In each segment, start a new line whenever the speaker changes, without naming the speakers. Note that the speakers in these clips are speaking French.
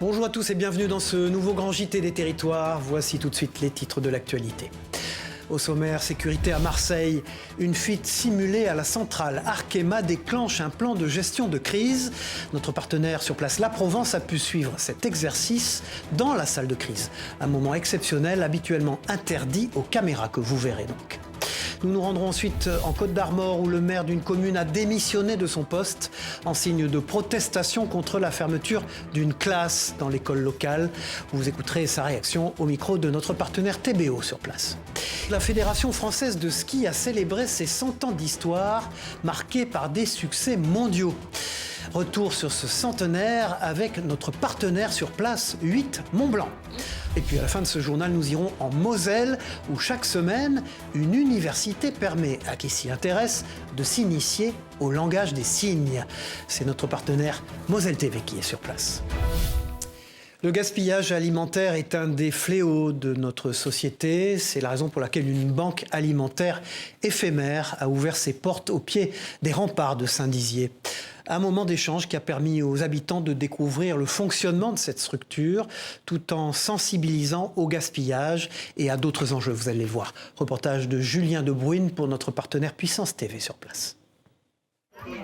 Bonjour à tous et bienvenue dans ce nouveau grand JT des territoires. Voici tout de suite les titres de l'actualité. Au sommaire, sécurité à Marseille, une fuite simulée à la centrale. Arkema déclenche un plan de gestion de crise. Notre partenaire sur place, La Provence, a pu suivre cet exercice dans la salle de crise. Un moment exceptionnel, habituellement interdit aux caméras que vous verrez donc. Nous nous rendrons ensuite en Côte d'Armor où le maire d'une commune a démissionné de son poste en signe de protestation contre la fermeture d'une classe dans l'école locale. Vous écouterez sa réaction au micro de notre partenaire TBO sur place. La Fédération française de ski a célébré ses 100 ans d'histoire marqués par des succès mondiaux. Retour sur ce centenaire avec notre partenaire sur place, 8 Mont-Blanc. Et puis à la fin de ce journal, nous irons en Moselle où chaque semaine, une université permet à qui s'y intéresse de s'initier au langage des signes. C'est notre partenaire Moselle TV qui est sur place. Le gaspillage alimentaire est un des fléaux de notre société. C'est la raison pour laquelle une banque alimentaire éphémère a ouvert ses portes au pied des remparts de Saint-Dizier. Un moment d'échange qui a permis aux habitants de découvrir le fonctionnement de cette structure tout en sensibilisant au gaspillage et à d'autres enjeux, vous allez le voir. Reportage de Julien De Bruyne pour notre partenaire Puissance TV sur place.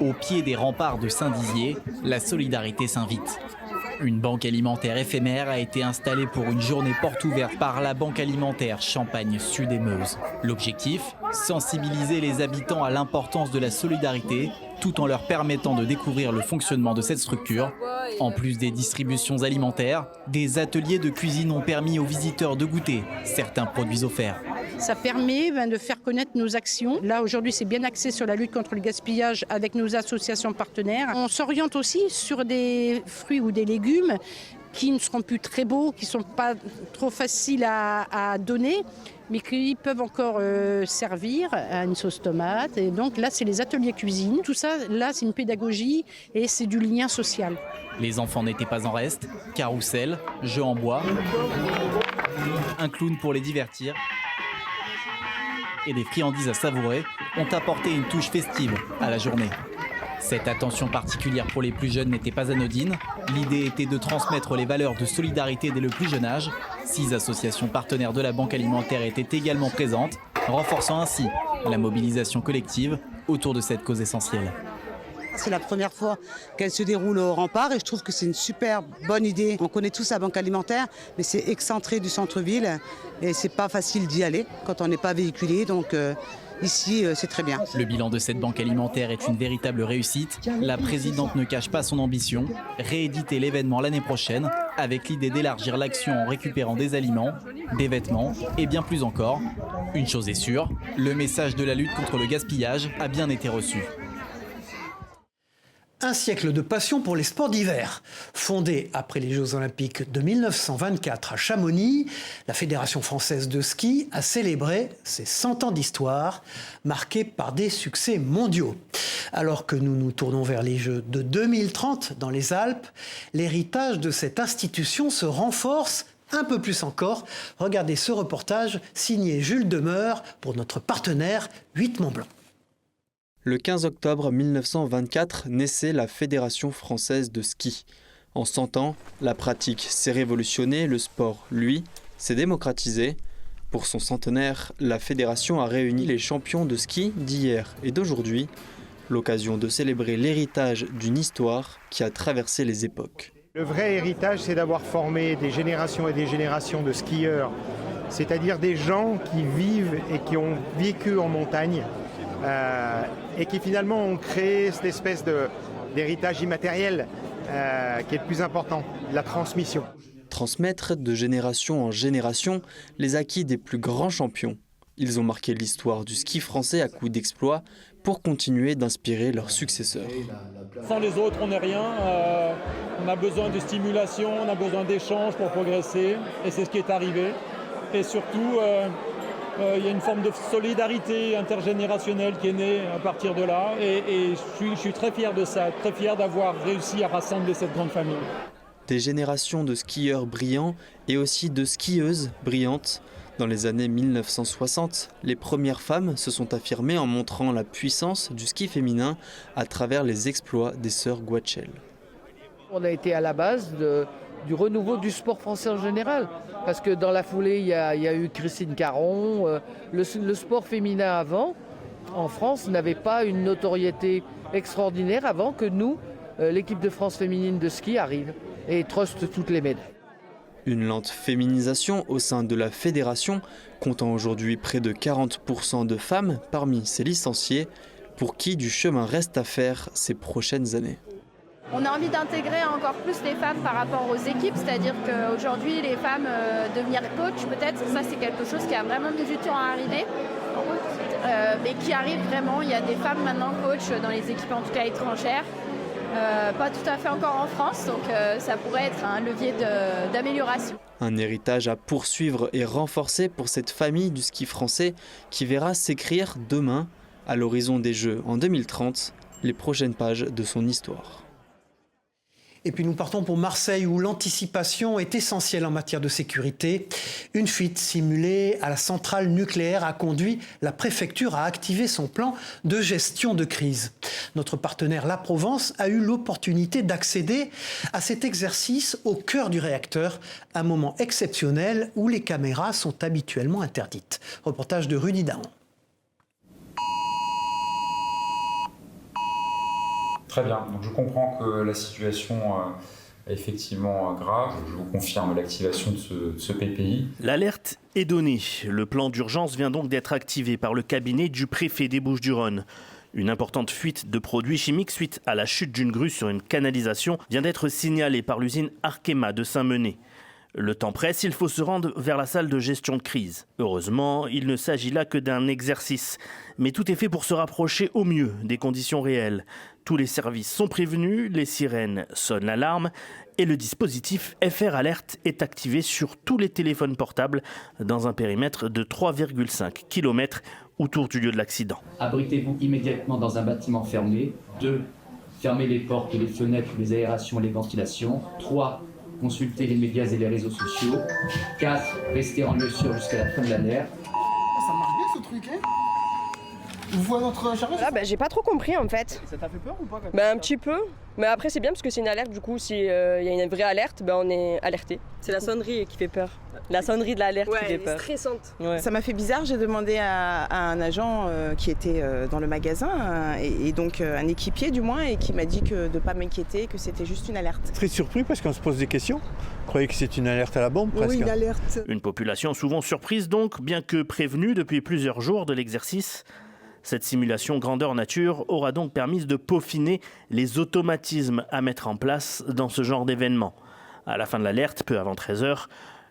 Au pied des remparts de Saint-Dizier, la solidarité s'invite. Une banque alimentaire éphémère a été installée pour une journée porte ouverte par la banque alimentaire Champagne Sud et Meuse. L'objectif, sensibiliser les habitants à l'importance de la solidarité tout en leur permettant de découvrir le fonctionnement de cette structure. En plus des distributions alimentaires, des ateliers de cuisine ont permis aux visiteurs de goûter certains produits offerts.
Ça permet de faire connaître nos actions. Là, aujourd'hui, c'est bien axé sur la lutte contre le gaspillage avec nos associations partenaires. On s'oriente aussi sur des fruits ou des légumes qui ne seront plus très beaux, qui ne sont pas trop faciles à donner, mais qui peuvent encore servir à une sauce tomate. Et donc là, c'est les ateliers cuisine. Tout ça, là, c'est une pédagogie et c'est du lien social.
Les enfants n'étaient pas en reste. Carrousel, jeux en bois, un clown pour les divertir et des friandises à savourer ont apporté une touche festive à la journée. Cette attention particulière pour les plus jeunes n'était pas anodine. L'idée était de transmettre les valeurs de solidarité dès le plus jeune âge. 6 associations partenaires de la Banque alimentaire étaient également présentes, renforçant ainsi la mobilisation collective autour de cette cause essentielle.
C'est la première fois qu'elle se déroule au rempart et je trouve que c'est une super bonne idée. On connaît tous la banque alimentaire, mais c'est excentré du centre-ville et c'est pas facile d'y aller quand on n'est pas véhiculé. Donc ici, c'est très bien.
Le bilan de cette banque alimentaire est une véritable réussite. La présidente ne cache pas son ambition, rééditer l'événement l'année prochaine avec l'idée d'élargir l'action en récupérant des aliments, des vêtements et bien plus encore. Une chose est sûre, le message de la lutte contre le gaspillage a bien été reçu.
Un siècle de passion pour les sports d'hiver. Fondée après les Jeux Olympiques de 1924 à Chamonix, la Fédération française de ski a célébré ses 100 ans d'histoire, marqués par des succès mondiaux. Alors que nous nous tournons vers les Jeux de 2030 dans les Alpes, l'héritage de cette institution se renforce un peu plus encore. Regardez ce reportage signé Jules Demeur pour notre partenaire 8 Mont-Blanc.
Le 15 octobre 1924 naissait la Fédération française de ski. En 100 ans, la pratique s'est révolutionnée, le sport, lui, s'est démocratisé. Pour son centenaire, la Fédération a réuni les champions de ski d'hier et d'aujourd'hui, l'occasion de célébrer l'héritage d'une histoire qui a traversé les époques.
Le vrai héritage, c'est d'avoir formé des générations et des générations de skieurs, c'est-à-dire des gens qui vivent et qui ont vécu en montagne, et qui finalement ont créé cette espèce d'héritage immatériel qui est le plus important, la transmission.
Transmettre de génération en génération les acquis des plus grands champions. Ils ont marqué l'histoire du ski français à coups d'exploits pour continuer d'inspirer leurs successeurs.
Sans les autres, on n'est rien. On a besoin de stimulation, on a besoin d'échanges pour progresser, et c'est ce qui est arrivé. Et surtout, il y a une forme de solidarité intergénérationnelle qui est née à partir de là. Et je suis très fier de ça, très fier d'avoir réussi à rassembler cette grande famille.
Des générations de skieurs brillants et aussi de skieuses brillantes. Dans les années 1960, les premières femmes se sont affirmées en montrant la puissance du ski féminin à travers les exploits des sœurs Guachel.
On a été à la base du renouveau du sport français en général. Parce que dans la foulée, il y a eu Christine Caron. Le sport féminin avant, en France, n'avait pas une notoriété extraordinaire avant que nous, l'équipe de France féminine de ski, arrive et truste toutes les médailles.
Une lente féminisation au sein de la fédération, comptant aujourd'hui près de 40% de femmes parmi ses licenciés, pour qui du chemin reste à faire ces prochaines années.
On a envie d'intégrer encore plus les femmes par rapport aux équipes, c'est-à-dire qu'aujourd'hui les femmes devenir coach peut-être, ça c'est quelque chose qui a vraiment mis du temps à arriver, mais qui arrive vraiment. Il y a des femmes maintenant coach dans les équipes en tout cas étrangères, pas tout à fait encore en France, donc ça pourrait être un levier d'amélioration.
Un héritage à poursuivre et renforcer pour cette famille du ski français qui verra s'écrire demain, à l'horizon des Jeux en 2030, les prochaines pages de son histoire.
Et puis nous partons pour Marseille où l'anticipation est essentielle en matière de sécurité. Une fuite simulée à la centrale nucléaire a conduit la préfecture à activer son plan de gestion de crise. Notre partenaire La Provence a eu l'opportunité d'accéder à cet exercice au cœur du réacteur, un moment exceptionnel où les caméras sont habituellement interdites. Reportage de Rudy Dahan.
Très bien, donc je comprends que la situation est effectivement grave. Je vous confirme l'activation de ce PPI.
L'alerte est donnée. Le plan d'urgence vient donc d'être activé par le cabinet du préfet des Bouches-du-Rhône. Une importante fuite de produits chimiques suite à la chute d'une grue sur une canalisation vient d'être signalée par l'usine Arkema de Saint-Menet. Le temps presse, il faut se rendre vers la salle de gestion de crise. Heureusement, il ne s'agit là que d'un exercice. Mais tout est fait pour se rapprocher au mieux des conditions réelles. Tous les services sont prévenus, les sirènes sonnent l'alarme et le dispositif FR Alert est activé sur tous les téléphones portables dans un périmètre de 3,5 km autour du lieu de l'accident.
Abritez-vous immédiatement dans un bâtiment fermé. 2. Fermez les portes, les fenêtres, les aérations et les ventilations. 3. Consultez les médias et les réseaux sociaux. 4. Restez en lieu sûr jusqu'à la fin de l'année.
Ça marche bien ce truc, hein? Vous voyez notre charrette?
J'ai pas trop compris en fait.
Ça t'a fait peur ou pas?
Un petit peu. Mais après c'est bien parce que c'est une alerte, du coup s'il y a une vraie alerte, on est alerté. C'est la sonnerie qui fait peur. La sonnerie de l'alerte qui fait peur.
Stressante.
Ouais.
Ça m'a fait bizarre, j'ai demandé à un agent qui était dans le magasin, et donc un équipier du moins, et qui m'a dit de ne pas m'inquiéter, que c'était juste une alerte.
Très surpris parce qu'on se pose des questions. On croyait que c'est une alerte à la bombe presque.
Oui, une alerte.
Une population souvent surprise donc, bien que prévenue depuis plusieurs jours de l'exercice. Cette simulation grandeur nature aura donc permis de peaufiner les automatismes à mettre en place dans ce genre d'événement. À la fin de l'alerte, peu avant 13h,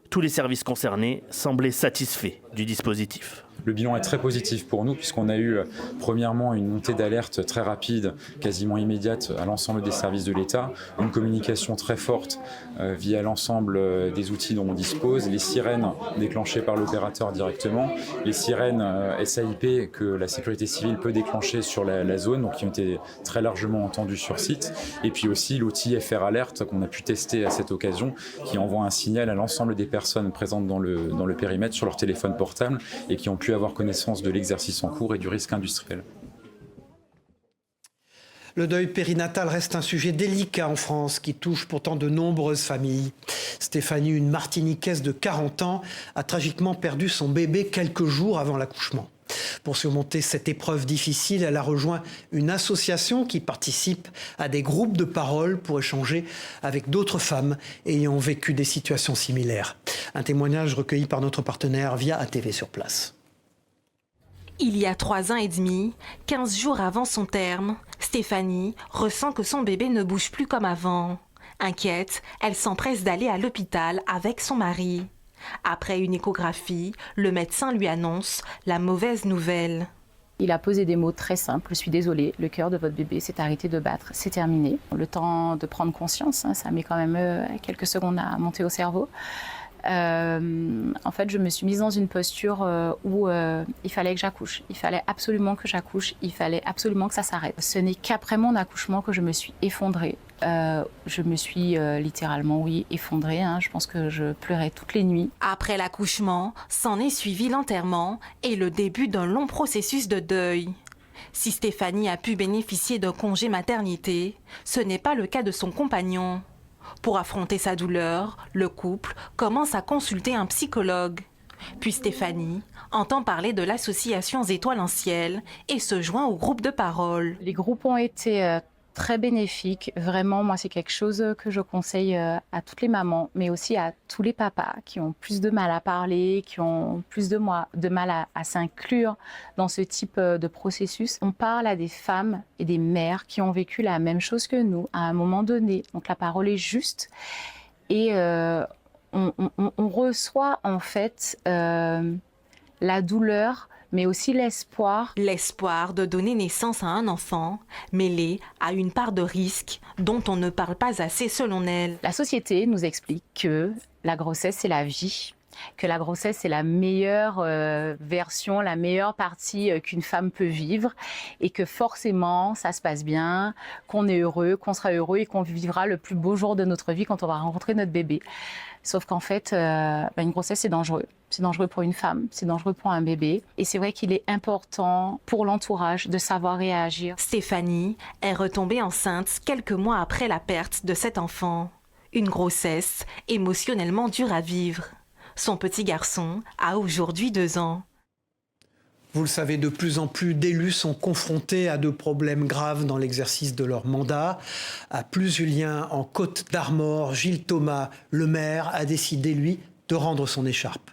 tous les services concernés semblaient satisfaits du dispositif.
Le bilan est très positif pour nous puisqu'on a eu premièrement une montée d'alerte très rapide, quasiment immédiate à l'ensemble des services de l'État, une communication très forte via l'ensemble des outils dont on dispose, les sirènes déclenchées par l'opérateur directement, les sirènes SAIP que la sécurité civile peut déclencher sur la zone, donc qui ont été très largement entendues sur site, et puis aussi l'outil FR Alert qu'on a pu tester à cette occasion, qui envoie un signal à l'ensemble des personnes présentes dans le périmètre sur leur téléphone portable et qui ont pu avoir connaissance de l'exercice en cours et du risque industriel.
Le deuil périnatal reste un sujet délicat en France qui touche pourtant de nombreuses familles. Stéphanie, une Martiniquaise de 40 ans, a tragiquement perdu son bébé quelques jours avant l'accouchement. Pour surmonter cette épreuve difficile, elle a rejoint une association qui participe à des groupes de parole pour échanger avec d'autres femmes ayant vécu des situations similaires. Un témoignage recueilli par notre partenaire via ATV sur place.
Il y a 3 ans et demi, 15 jours avant son terme, Stéphanie ressent que son bébé ne bouge plus comme avant. Inquiète, elle s'empresse d'aller à l'hôpital avec son mari. Après une échographie, le médecin lui annonce la mauvaise nouvelle.
Il a posé des mots très simples. Je suis désolée, le cœur de votre bébé s'est arrêté de battre, c'est terminé. Le temps de prendre conscience, ça met quand même quelques secondes à monter au cerveau. En fait, je me suis mise dans une posture où il fallait que j'accouche. Il fallait absolument que j'accouche. Il fallait absolument que ça s'arrête. Ce n'est qu'après mon accouchement que je me suis effondrée. Je me suis littéralement, effondrée. Je pense que je pleurais toutes les nuits.
Après l'accouchement, s'en est suivi l'enterrement et le début d'un long processus de deuil. Si Stéphanie a pu bénéficier d'un congé maternité, ce n'est pas le cas de son compagnon. Pour affronter sa douleur, le couple commence à consulter un psychologue. Puis Stéphanie entend parler de l'association Étoiles en Ciel et se joint au groupe de parole.
Les groupes ont été très bénéfique. Vraiment, moi, c'est quelque chose que je conseille à toutes les mamans, mais aussi à tous les papas qui ont plus de mal à parler, qui ont plus de mal à s'inclure dans ce type de processus. On parle à des femmes et des mères qui ont vécu la même chose que nous à un moment donné. Donc, la parole est juste et on reçoit en fait la douleur, mais aussi l'espoir.
L'espoir de donner naissance à un enfant, mêlé à une part de risque dont on ne parle pas assez selon elle.
La société nous explique que la grossesse, c'est la vie, que la grossesse, c'est la meilleure version, la meilleure partie qu'une femme peut vivre et que forcément, ça se passe bien, qu'on est heureux, qu'on sera heureux et qu'on vivra le plus beau jour de notre vie quand on va rencontrer notre bébé. Sauf qu'en fait, une grossesse, c'est dangereux. C'est dangereux pour une femme, c'est dangereux pour un bébé. Et c'est vrai qu'il est important pour l'entourage de savoir réagir.
Stéphanie est retombée enceinte quelques mois après la perte de cet enfant. Une grossesse émotionnellement dure à vivre. Son petit garçon a aujourd'hui 2 ans.
Vous le savez, de plus en plus d'élus sont confrontés à de problèmes graves dans l'exercice de leur mandat. À Plus-Julien, en Côte d'Armor, Gilles Thomas, le maire, a décidé, lui, de rendre son écharpe.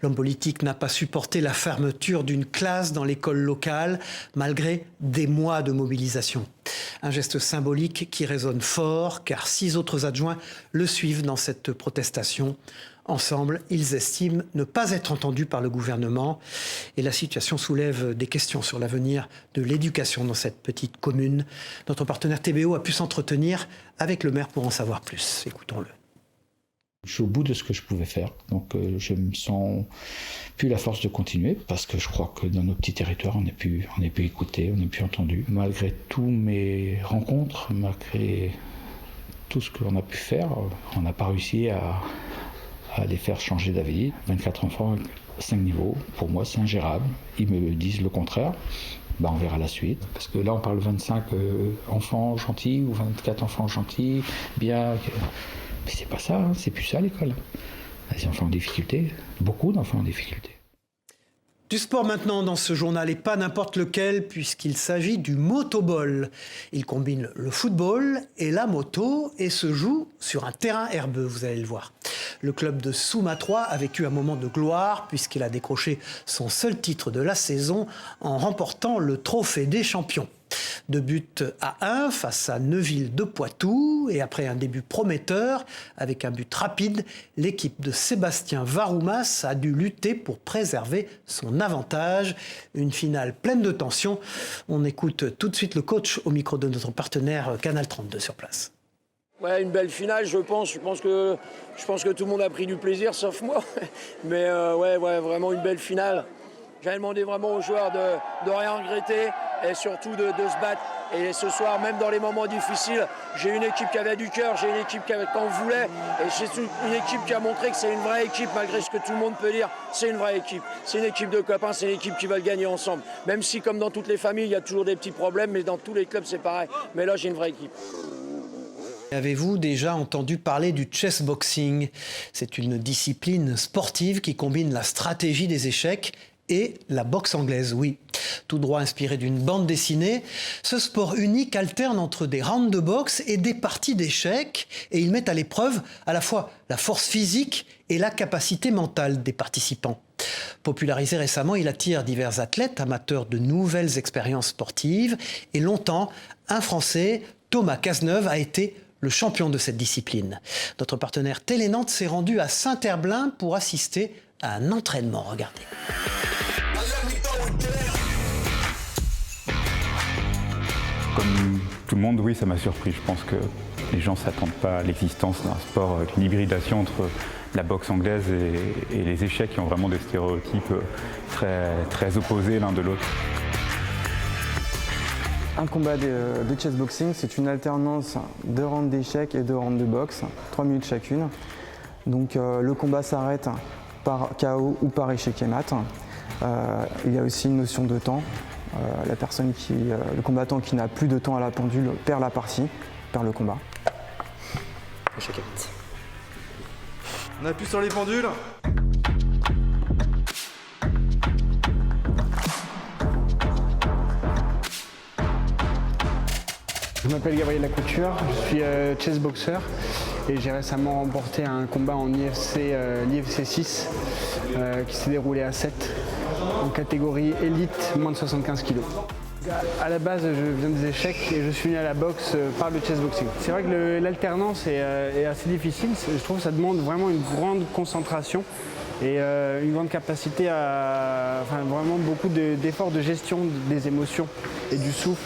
L'homme politique n'a pas supporté la fermeture d'une classe dans l'école locale, malgré des mois de mobilisation. Un geste symbolique qui résonne fort, car 6 autres adjoints le suivent dans cette protestation. Ensemble, ils estiment ne pas être entendus par le gouvernement. Et la situation soulève des questions sur l'avenir de l'éducation dans cette petite commune. Notre partenaire TBO a pu s'entretenir avec le maire pour en savoir plus. Écoutons-le.
Je suis au bout de ce que je pouvais faire, donc je me sens plus la force de continuer parce que je crois que dans nos petits territoires on n'est plus écouté, on n'est plus entendu. Malgré tous mes rencontres, malgré tout ce qu'on a pu faire, on n'a pas réussi à les faire changer d'avis. 24 enfants, 5 niveaux, pour moi c'est ingérable. Ils me disent le contraire. On verra la suite. Parce que là on parle 25 enfants gentils ou 24 enfants gentils, bien. Mais c'est pas ça, c'est plus ça l'école. Les enfants en difficulté, beaucoup d'enfants en difficulté.
Du sport maintenant dans ce journal, et pas n'importe lequel, puisqu'il s'agit du motoball. Il combine le football et la moto et se joue sur un terrain herbeux, vous allez le voir. Le club de Souma 3 a vécu un moment de gloire puisqu'il a décroché son seul titre de la saison en remportant le trophée des champions. 2 buts à 1 face à Neuville de Poitou, et après un début prometteur avec un but rapide, l'équipe de Sébastien Varoumas a dû lutter pour préserver son avantage. Une finale pleine de tension. On écoute tout de suite le coach au micro de notre partenaire Canal 32 sur place.
Ouais, une belle finale, je pense. Je pense que tout le monde a pris du plaisir, sauf moi. Mais ouais, vraiment une belle finale. J'avais demandé vraiment aux joueurs de rien regretter et surtout de se battre. Et ce soir, même dans les moments difficiles, j'ai une équipe qui avait du cœur, j'ai une équipe qui en voulait. Et c'est une équipe qui a montré que c'est une vraie équipe, malgré ce que tout le monde peut dire. C'est une vraie équipe. C'est une équipe de copains, c'est une équipe qui va le gagner ensemble. Même si, comme dans toutes les familles, il y a toujours des petits problèmes, mais dans tous les clubs, c'est pareil. Mais là, j'ai une vraie équipe.
Avez-vous déjà entendu parler du chessboxing ? C'est une discipline sportive qui combine la stratégie des échecs et la boxe anglaise, oui. Tout droit inspiré d'une bande dessinée, ce sport unique alterne entre des rounds de boxe et des parties d'échecs, et il met à l'épreuve à la fois la force physique et la capacité mentale des participants. Popularisé récemment, il attire divers athlètes amateurs de nouvelles expériences sportives, et longtemps, un Français, Thomas Cazeneuve, a été le champion de cette discipline. Notre partenaire Télé Nantes s'est rendu à Saint-Herblain pour assister à un entraînement. Regardez.
Comme tout le monde, oui, ça m'a surpris. Je pense que les gens ne s'attendent pas à l'existence d'un sport avec une hybridation entre la boxe anglaise et les échecs qui ont vraiment des stéréotypes très opposés l'un de l'autre.
Un combat de chessboxing, c'est une alternance de rounds d'échecs et de rounds de boxe, 3 minutes chacune. Donc le combat s'arrête par KO ou par échec et mat. Il y a aussi une notion de temps. Le combattant qui n'a plus de temps à la pendule perd la partie, perd le combat.
On appuie sur les pendules.
Je m'appelle Gabriel Lacouture, je suis chess boxer et j'ai récemment remporté un combat en l'IFC 6 qui s'est déroulé à 7 en catégorie élite moins de 75 kg. À la base, je viens des échecs et je suis venu à la boxe par le chess boxing. C'est vrai que l'alternance est assez difficile. Je trouve que ça demande vraiment une grande concentration et une grande capacité vraiment beaucoup d'efforts de gestion des émotions et du souffle.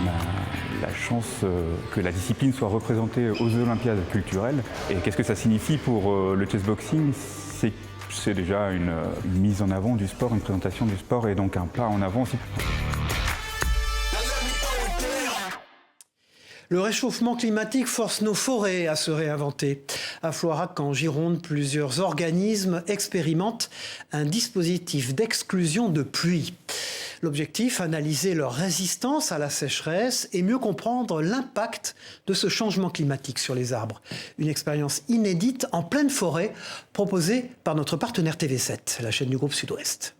On a la chance que la discipline soit représentée aux Olympiades culturelles. Et qu'est-ce que ça signifie pour le chessboxing? C'est déjà une mise en avant du sport, une présentation du sport et donc un pas en avant aussi.
Le réchauffement climatique force nos forêts à se réinventer. À Floirac, en Gironde, plusieurs organismes expérimentent un dispositif d'exclusion de pluie. L'objectif, analyser leur résistance à la sécheresse et mieux comprendre l'impact de ce changement climatique sur les arbres. Une expérience inédite en pleine forêt proposée par notre partenaire TV7, la chaîne du groupe Sud-Ouest.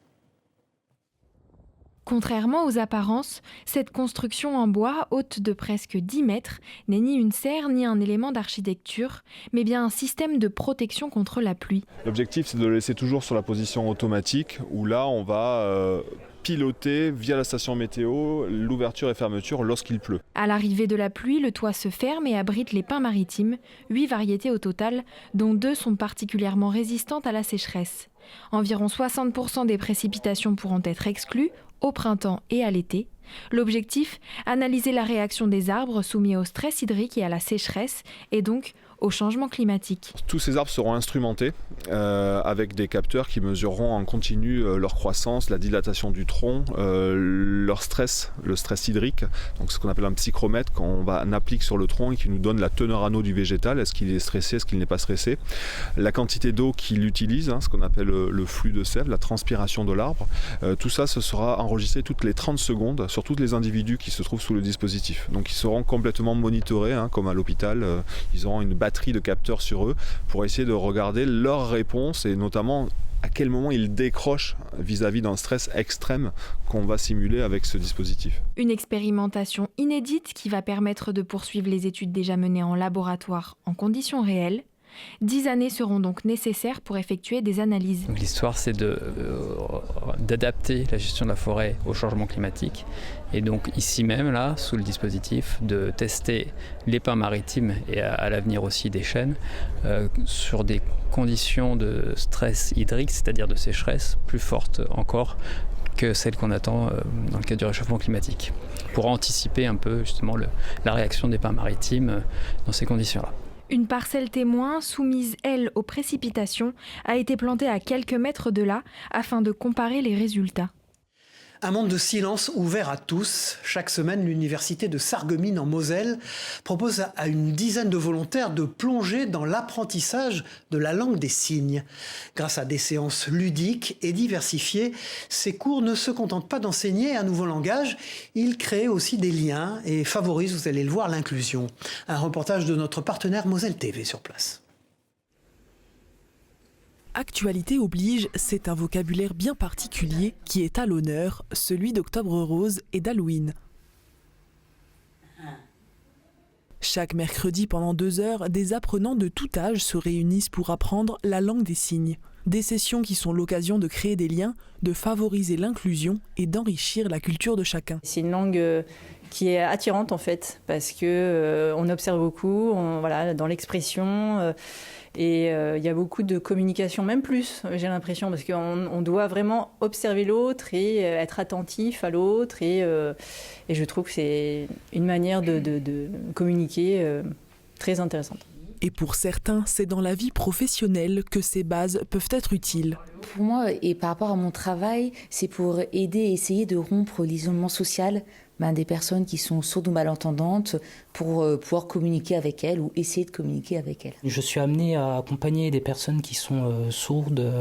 Contrairement aux apparences, cette construction en bois, haute de presque 10 mètres, n'est ni une serre ni un élément d'architecture, mais bien un système de protection contre la pluie.
L'objectif, c'est de le laisser toujours sur la position automatique, où là, on va piloter via la station météo l'ouverture et fermeture lorsqu'il pleut.
À l'arrivée de la pluie, le toit se ferme et abrite les pins maritimes, 8 variétés au total, dont 2 sont particulièrement résistantes à la sécheresse. Environ 60% des précipitations pourront être exclues, au printemps et à l'été. L'objectif, analyser la réaction des arbres soumis au stress hydrique et à la sécheresse, et donc au changement climatique.
Tous ces arbres seront instrumentés avec des capteurs qui mesureront en continu leur croissance, la dilatation du tronc, leur stress, le stress hydrique, donc ce qu'on appelle un psychromètre qu'on applique sur le tronc et qui nous donne la teneur en eau du végétal, est-ce qu'il est stressé, est-ce qu'il n'est pas stressé, la quantité d'eau qu'il utilise, ce qu'on appelle le flux de sève, la transpiration de l'arbre, tout ça ce sera enregistré toutes les 30 secondes sur tous les individus qui se trouvent sous le dispositif. Donc ils seront complètement monitorés, comme à l'hôpital, ils auront une batterie de capteurs sur eux pour essayer de regarder leur réponse et notamment à quel moment ils décrochent vis-à-vis d'un stress extrême qu'on va simuler avec ce dispositif.
Une expérimentation inédite qui va permettre de poursuivre les études déjà menées en laboratoire en conditions réelles. 10 années seront donc nécessaires pour effectuer des analyses.
L'histoire, c'est d'adapter la gestion de la forêt au changement climatique. Et donc ici même, là, sous le dispositif, de tester les pins maritimes et à l'avenir aussi des chênes sur des conditions de stress hydrique, c'est-à-dire de sécheresse, plus fortes encore que celles qu'on attend dans le cadre du réchauffement climatique, pour anticiper un peu justement la réaction des pins maritimes dans ces conditions-là.
Une parcelle témoin, soumise, elle, aux précipitations, a été plantée à quelques mètres de là afin de comparer les résultats.
Un monde de silence ouvert à tous. Chaque semaine, l'université de Sarreguemines en Moselle propose à une dizaine de volontaires de plonger dans l'apprentissage de la langue des signes. Grâce à des séances ludiques et diversifiées, ces cours ne se contentent pas d'enseigner un nouveau langage, ils créent aussi des liens et favorisent, vous allez le voir, l'inclusion. Un reportage de notre partenaire Moselle TV sur place.
Actualité oblige, c'est un vocabulaire bien particulier qui est à l'honneur, celui d'Octobre Rose et d'Halloween. Chaque mercredi pendant 2 heures, des apprenants de tout âge se réunissent pour apprendre la langue des signes. Des sessions qui sont l'occasion de créer des liens, de favoriser l'inclusion et d'enrichir la culture de chacun.
C'est une langue qui est attirante en fait, parce que on observe beaucoup, dans l'expression. Et il y a beaucoup de communication, même plus, j'ai l'impression, parce qu'on doit vraiment observer l'autre et être attentif à l'autre. Et je trouve que c'est une manière de communiquer très intéressante.
Et pour certains, c'est dans la vie professionnelle que ces bases peuvent être utiles.
Pour moi, et par rapport à mon travail, c'est pour aider et essayer de rompre l'isolement social des personnes qui sont sourdes ou malentendantes pour pouvoir communiquer avec elles ou essayer de communiquer avec elles.
Je suis amené à accompagner des personnes qui sont sourdes,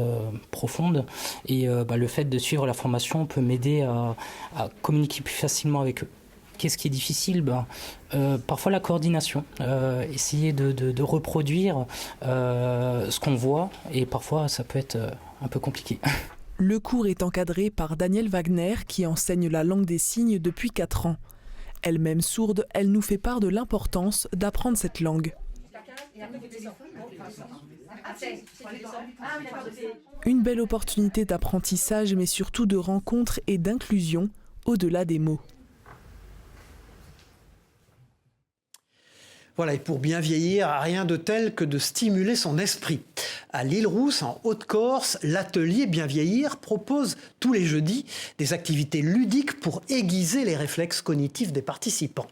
profondes, et le fait de suivre la formation peut m'aider à communiquer plus facilement avec eux. Qu'est-ce qui est difficile? Parfois la coordination, essayer de reproduire ce qu'on voit, et parfois ça peut être un peu compliqué.
Le cours est encadré par Danielle Wagner qui enseigne la langue des signes depuis 4 ans. Elle-même sourde, elle nous fait part de l'importance d'apprendre cette langue. Une belle opportunité d'apprentissage, mais surtout de rencontre et d'inclusion au-delà des mots.
Voilà, et pour bien vieillir, rien de tel que de stimuler son esprit. À l'Île-Rousse, en Haute-Corse, l'atelier Bien Vieillir propose tous les jeudis des activités ludiques pour aiguiser les réflexes cognitifs des participants.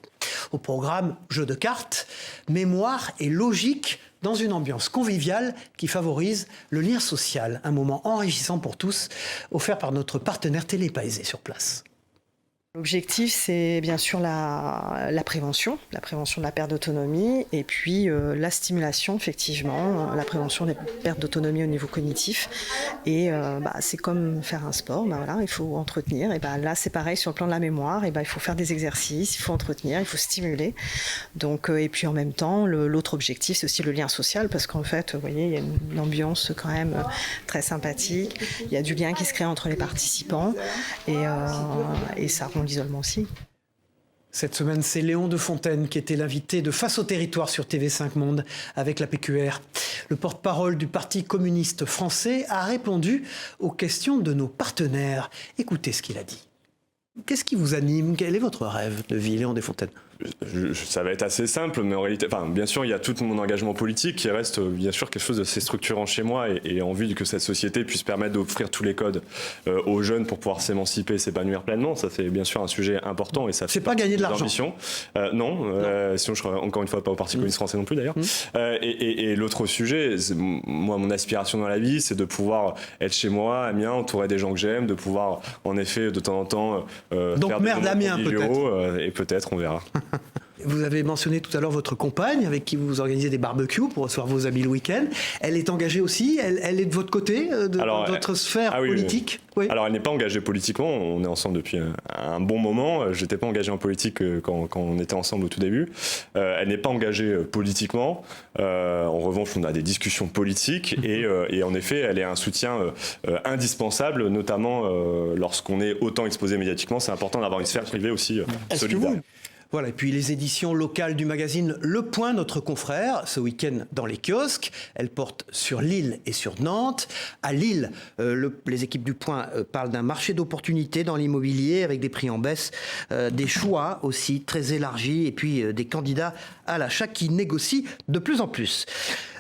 Au programme, jeux de cartes, mémoire et logique dans une ambiance conviviale qui favorise le lien social. Un moment enrichissant pour tous, offert par notre partenaire Télépaésé sur place.
L'objectif, c'est bien sûr la prévention de la perte d'autonomie et puis la stimulation, effectivement, la prévention des pertes d'autonomie au niveau cognitif. Et c'est comme faire un sport, voilà, il faut entretenir. Et là, c'est pareil sur le plan de la mémoire, et il faut faire des exercices, il faut entretenir, il faut stimuler. Donc, et puis en même temps, l'autre objectif, c'est aussi le lien social, parce qu'en fait, vous voyez, il y a une ambiance quand même très sympathique. Il y a du lien qui se crée entre les participants et ça rend l'isolement aussi.
Cette semaine, c'est Léon de Fontaine qui était l'invité de Face au territoire sur TV5 Monde avec la PQR. Le porte-parole du Parti communiste français a répondu aux questions de nos partenaires. Écoutez ce qu'il a dit. Qu'est-ce qui vous anime? Quel est votre rêve de vie, Léon de Fontaine?
Ça va être assez simple, mais en réalité, bien sûr, il y a tout mon engagement politique qui reste bien sûr quelque chose de assez structurant chez moi et envie que cette société puisse permettre d'offrir tous les codes aux jeunes pour pouvoir s'émaître et s'épanouir pleinement. Ça, c'est bien sûr un sujet important et ça.
C'est pas gagner de l'argent.
Non. Sinon, je serais encore une fois pas au Parti communiste français non plus d'ailleurs. Et l'autre sujet, moi, mon aspiration dans la vie, c'est de pouvoir être chez moi, Amiens, entouré des gens que j'aime, de pouvoir, en effet, de temps en temps
donc
faire
maire d'Amiens peut-être.
Et peut-être, on verra.
Vous avez mentionné tout à l'heure votre compagne avec qui vous organisez des barbecues pour recevoir vos amis le week-end. Elle est engagée aussi, elle est de votre côté, de votre sphère politique. Oui.
Alors elle n'est pas engagée politiquement, on est ensemble depuis un bon moment. Je n'étais pas engagé en politique quand on était ensemble au tout début. Elle n'est pas engagée politiquement. En revanche, on a des discussions politiques et en effet, elle est un soutien indispensable, notamment lorsqu'on est autant exposé médiatiquement. C'est important d'avoir une sphère privée aussi solidaire.
Voilà, et puis les éditions locales du magazine Le Point, notre confrère, ce week-end dans les kiosques. Elles portent sur Lille et sur Nantes. À Lille, les équipes du Point parlent d'un marché d'opportunités dans l'immobilier avec des prix en baisse, des choix aussi très élargis et puis des candidats à l'achat qui négocient de plus en plus.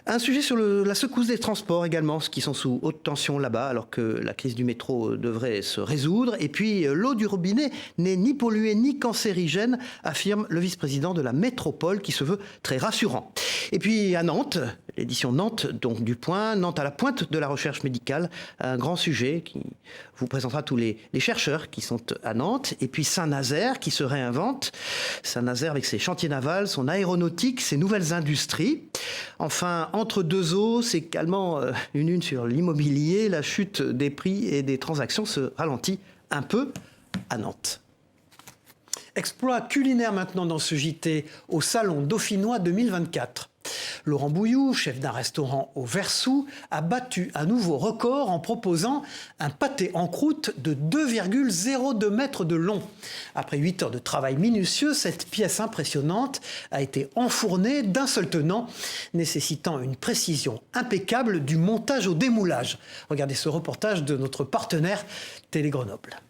Un sujet sur la secousse des transports également, qui sont sous haute tension là-bas, alors que la crise du métro devrait se résoudre. Et puis, l'eau du robinet n'est ni polluée ni cancérigène, affirme le vice-président de la métropole, qui se veut très rassurant. Et puis, à Nantes, l'édition Nantes, donc du Point, Nantes à la pointe de la recherche médicale, un grand sujet qui vous présentera tous les chercheurs qui sont à Nantes. Et puis Saint-Nazaire qui se réinvente. Saint-Nazaire avec ses chantiers navals, son aéronautique, ses nouvelles industries. Enfin, entre deux eaux, c'est également une sur l'immobilier. La chute des prix et des transactions se ralentit un peu à Nantes. Exploit culinaire maintenant dans ce JT au Salon Dauphinois 2024. Laurent Bouilloux, chef d'un restaurant au Versou, a battu un nouveau record en proposant un pâté en croûte de 2,02 mètres de long. Après 8 heures de travail minutieux, cette pièce impressionnante a été enfournée d'un seul tenant, nécessitant une précision impeccable du montage au démoulage. Regardez ce reportage de notre partenaire Télé Grenoble.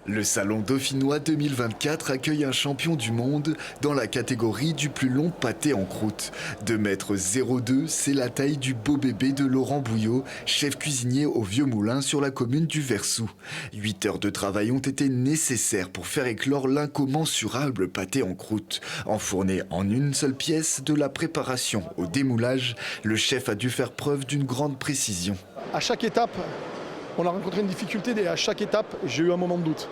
Le Salon Dauphinois 2024 accueille un champion du monde dans la catégorie du plus long pâté en croûte. 2,02 m, c'est la taille du beau bébé de Laurent Bouilloux, chef cuisinier au Vieux Moulin sur la commune du Versou. 8 heures de travail ont été nécessaires pour faire éclore l'incommensurable pâté en croûte. Enfourné en une seule pièce, de la préparation au démoulage, le chef a dû faire preuve d'une grande précision.
À chaque étape, on a rencontré une difficulté et à chaque étape, j'ai eu un moment de doute.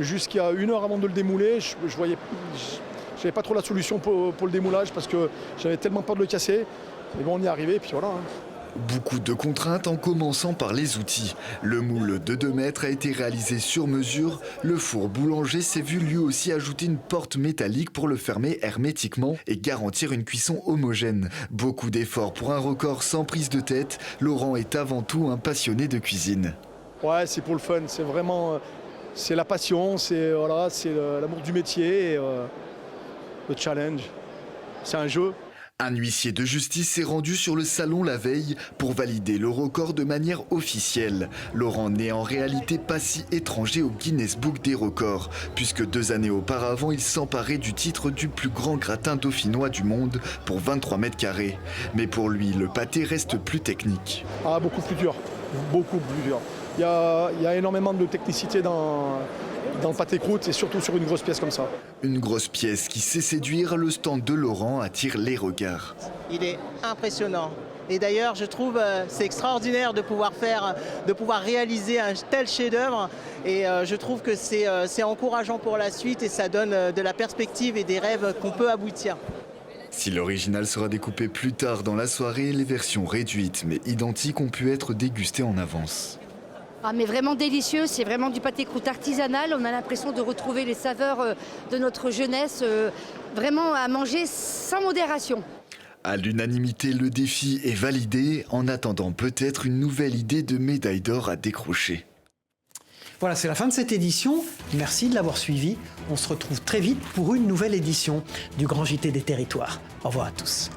Jusqu'à 1 heure avant de le démouler, j'avais pas trop la solution pour le démoulage parce que j'avais tellement peur de le casser. Mais bon, on y est arrivé et puis voilà.
Beaucoup de contraintes en commençant par les outils. Le moule de 2 mètres a été réalisé sur mesure. Le four boulanger s'est vu lui aussi ajouter une porte métallique pour le fermer hermétiquement et garantir une cuisson homogène. Beaucoup d'efforts pour un record sans prise de tête. Laurent est avant tout un passionné de cuisine.
Ouais, c'est pour le fun, c'est vraiment c'est la passion, c'est l'amour du métier, et, le challenge. C'est un jeu.
Un huissier de justice s'est rendu sur le salon la veille pour valider le record de manière officielle. Laurent n'est en réalité pas si étranger au Guinness Book des records, puisque 2 années auparavant, il s'emparait du titre du plus grand gratin dauphinois du monde pour 23 mètres carrés. Mais pour lui, le pâté reste plus technique.
Ah, beaucoup plus dur, beaucoup plus dur. Il y a énormément de technicité dans le pâté croûte et surtout sur une grosse pièce comme ça.
Une grosse pièce qui sait séduire, le stand de Laurent attire les regards.
Il est impressionnant. Et d'ailleurs, je trouve c'est extraordinaire de pouvoir réaliser un tel chef-d'œuvre. Et je trouve que c'est encourageant pour la suite et ça donne de la perspective et des rêves qu'on peut aboutir.
Si l'original sera découpé plus tard dans la soirée, les versions réduites mais identiques ont pu être dégustées en avance.
Ah, mais vraiment délicieux, c'est vraiment du pâté croûte artisanal. On a l'impression de retrouver les saveurs de notre jeunesse, vraiment à manger sans modération.
À l'unanimité, le défi est validé, en attendant peut-être une nouvelle idée de médaille d'or à décrocher.
Voilà, c'est la fin de cette édition. Merci de l'avoir suivi. On se retrouve très vite pour une nouvelle édition du Grand JT des Territoires. Au revoir à tous.